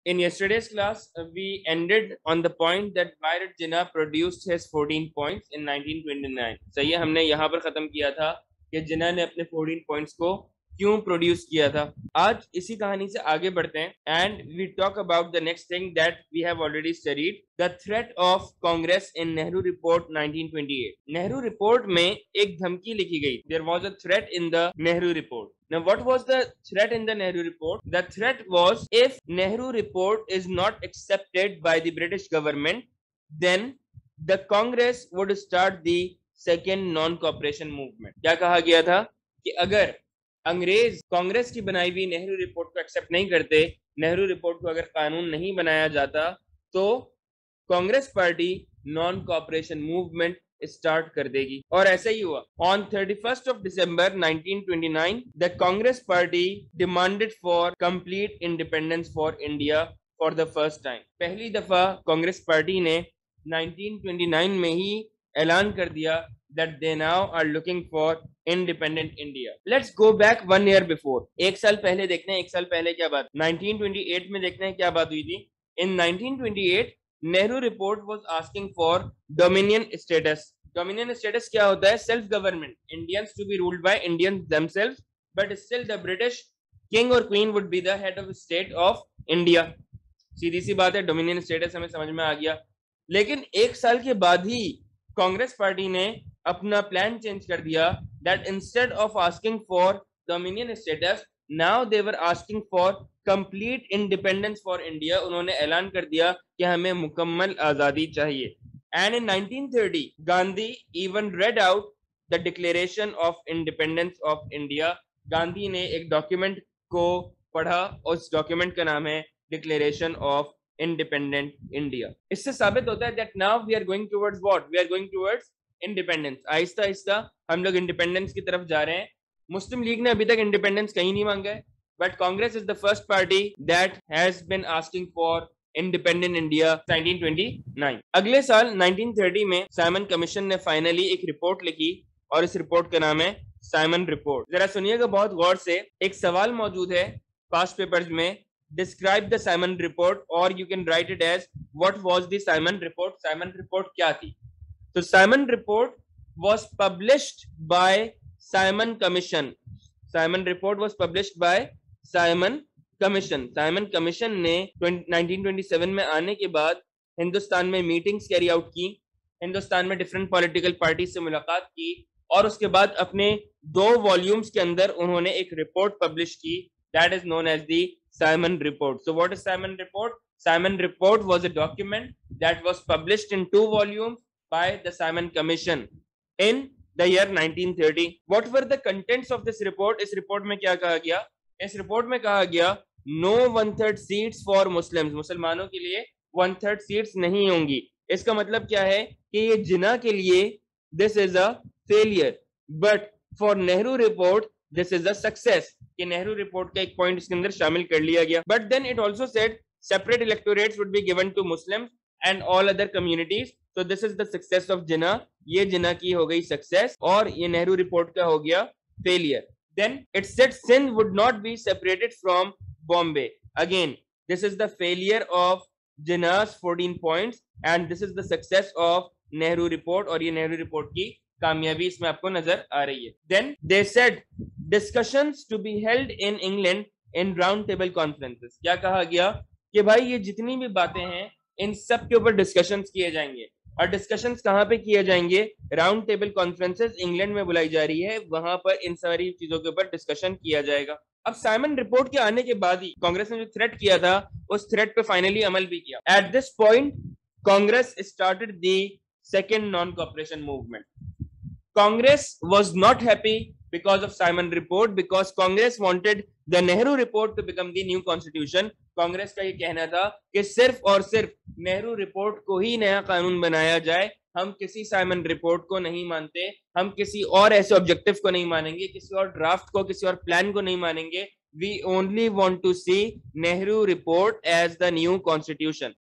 In yesterday's class, we ended on the point that why did Jinnah produced his 14 points in 1929. सही है, हमने यहाँ पर खत्म किया था कि जिन्ना ने अपने 14 पॉइंट्स को क्यों प्रोड्यूस किया था। आज इसी कहानी से आगे बढ़ते हैं and we talk about the next thing that we have already studied, the threat of Congress in Nehru report 1928। Nehru report में एक धमकी लिखी गई, there was a threat in the Nehru report. Now, what was the threat in the Nehru report? The threat was, if Nehru report is not accepted by the British government, then the Congress would start the second non-cooperation movement. क्या कहा गया था कि अगर अंग्रेज कांग्रेस की बनाई हुई नेहरू रिपोर्ट को एक्सेप्ट नहीं करते, नेहरू रिपोर्ट को अगर कानून नहीं बनाया जाता, तो Congress party non cooperation movement start कर देगी। और ऐसा ही हुआ। On 31st of December 1929, the Congress Party demanded for complete independence for India for the first time. पहली दफा कांग्रेस पार्टी ने 1929 में ही ऐलान कर दिया that they now are looking for independent India. Let's go back 1 year before. एक साल पहले देखते हैं, एक साल पहले क्या बात, 1928 में देखते हैं क्या बात हुई थी। In 1928, Nehru report was asking for dominion status. Dominion status क्या होता है? Self government. Indians to be ruled by Indians themselves, but still the British king or queen would be the head of state of India. सीधी सी बात है, dominion status हमें समझ में आ गया। लेकिन एक साल के बाद ही कांग्रेस पार्टी ने अपना प्लान चेंज कर दिया, that instead of asking for dominion status, now they were asking for complete independence for India. उन्होंने ऐलान कर दिया कि हमें मुकम्मल आजादी चाहिए। And in 1930, Gandhi even read out the Declaration of Independence of India. Gandhi ने एक डॉक्यूमेंट को पढ़ा, उस डॉक्यूमेंट का नाम है Declaration of Independent India. इससे साबित होता है that now we are going towards what? We are going towards independence. Aahista Aahista हम लोग इंडिपेंडेंस की तरफ जा रहे हैं। मुस्लिम लीग ने अभी तक इंडिपेंडेंस कहीं नहीं मांगा है, but Congress is the first party that has been asking for independent India 1929. अगले साल 1930 में साइमन कमीशन ने फाइनली एक रिपोर्ट लिखी और इस रिपोर्ट का नाम है साइमन रिपोर्ट। जरा सुनिएगा बहुत गौर से, एक सवाल मौजूद है पास्ट पेपर्स में, डिस्क्राइब द साइमन रिपोर्ट, और you can write it as what was the Simon report. Simon report क्या थी? तो Simon report was published by Simon Commission. Simon report was published by Simon Commission. Simon Commission ने 1927 में आने के बाद हिंदुस्तान में मीटिंग्स कैरी आउट की, हिंदुस्तान में डिफरेंट पॉलिटिकल पार्टी से मुलाकात की, और उसके बाद अपने 2 वॉल्यूम्स के अंदर उन्होंने एक रिपोर्ट पब्लिश की, that is known as the Simon report. So what is Simon report? Simon report was a document that was published in 2 volumes by the Simon Commission in the year 1930. What were the contents of this report? इस report में क्या कहा गया? इस report में कहा गया no 1/3 seats for Muslims. मुसलमानों के लिए 1/3 सीट्स नहीं होंगी। इसका मतलब क्या है कि ये जिन्ना के लिए this is a failure, but for Nehru report this is a success. कि नेहरू रिपोर्ट का एक पॉइंट इसके अंदर शामिल कर लिया गया। But then it also said separate electorates would be given to Muslims and all other communities. So this is the success of Jinnah. ये जिन्ना की हो गई सक्सेस और ये नेहरू रिपोर्ट का हो गया failure. Then it said Sindh would not be separated from Bombay. Again, this is the failure of Jinnah's 14 points and this is the success of Nehru report, और ये नेहरू रिपोर्ट की कामयाबी इसमें आपको नजर आ रही है। Then they said discussions to be held in England in round table conferences. क्या कहा गया कि भाई ये जितनी भी बातें हैं इन सब के ऊपर डिस्कशंस किए जाएंगे, और डिस्कशंस कहाँ पे किए जाएंगे? राउंड टेबल कॉन्फ्रेंसेस इंग्लैंड में बुलाई जा रही है, वहां पर इन सारी चीजों के ऊपर डिस्कशन किया जाएगा। अब साइमन रिपोर्ट के आने के बाद ही कांग्रेस ने जो थ्रेट किया था उस थ्रेट पे फाइनली अमल भी किया। At this point Congress started the second non cooperation movement. Congress was not happy because of Simon report, because Congress wanted the Nehru report to become the new constitution. Congress का ये कहना था कि सिर्फ और सिर्फ नेहरू रिपोर्ट को ही नया कानून बनाया जाए, हम किसी साइमन रिपोर्ट को नहीं मानते, हम किसी और ऐसे ऑब्जेक्टिव को नहीं मानेंगे, किसी और ड्राफ्ट को, किसी और प्लान को नहीं मानेंगे। We only want to see Nehru report as the new constitution.